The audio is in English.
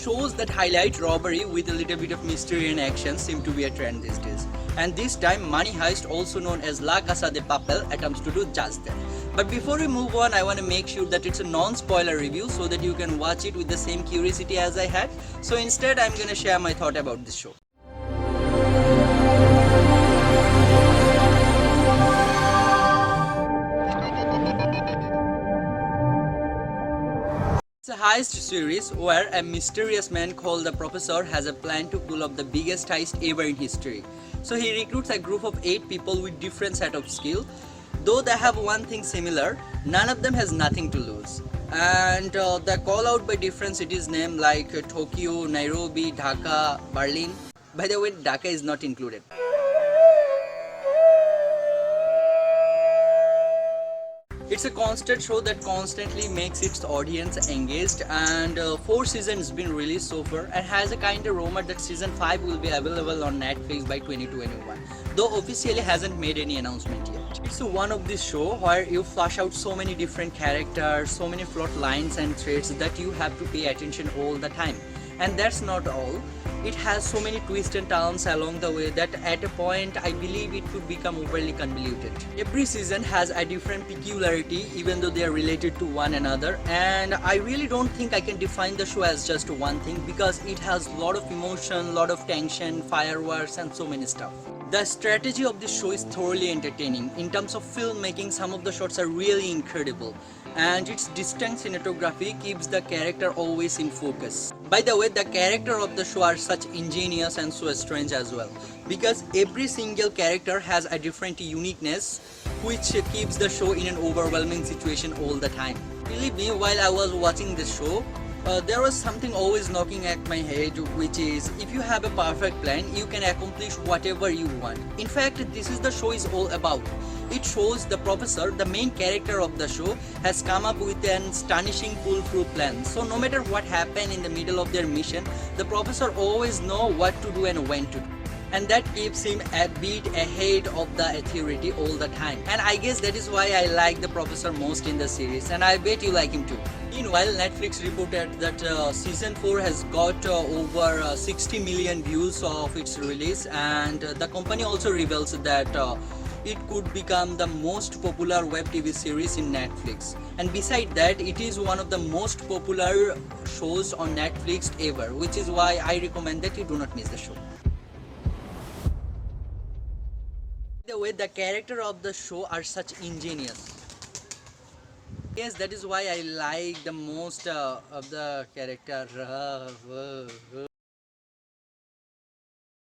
shows that highlight robbery with a little bit of mystery and action seem to be a trend these days. And this time, Money Heist, also known as La Casa de Papel, attempts to do just that. But before we move on, I want to make sure that it's a non-spoiler review so that you can watch it with the same curiosity as I had. So instead, I'm gonna share my thought about this show. It's a heist series where a mysterious man called the Professor has a plan to pull off the biggest heist ever in history. So he recruits a group of 8 people with different set of skill. Though they have one thing similar, none of them has nothing to lose. And they call out by different cities name like Tokyo, Nairobi, Dhaka, Berlin. By the way, Dhaka is not included. It's a constant show that constantly makes its audience engaged, and 4 seasons been released so far and has a kind of rumor that season 5 will be available on Netflix by 2021, though officially hasn't made any announcement yet. It's one of these shows where you flush out so many different characters, so many plot lines and threads that you have to pay attention all the time. And that's not all. It has so many twists and turns along the way that at a point I believe it could become overly convoluted. Every season has a different peculiarity even though they are related to one another, and I really don't think I can define the show as just one thing because it has a lot of emotion, lot of tension, fireworks and so many stuff. The strategy of this show is thoroughly entertaining. In terms of filmmaking, some of the shots are really incredible, and its distinct cinematography keeps the character always in focus. By the way, the character of the show are such ingenious and so strange as well, because every single character has a different uniqueness which keeps the show in an overwhelming situation all the time. Believe me, while I was watching this show, there was something always knocking at my head, which is if you have a perfect plan, you can accomplish whatever you want. In fact, this is the show is all about. It shows the professor, the main character of the show, has come up with an astonishing foolproof plan. So no matter what happened in the middle of their mission, the professor always know what to do and when to do. And that keeps him a bit ahead of the authority all the time. And I guess that is why I like the professor most in the series, and I bet you like him too. Meanwhile, Netflix reported that season 4 has got over 60 million views of its release, and the company also reveals that it could become the most popular web TV series in Netflix. And beside that, it is one of the most popular shows on Netflix ever, which is why I recommend that you do not miss the show. By the way, the character of the show are such ingenious. Yes, that is why I like the most of the character.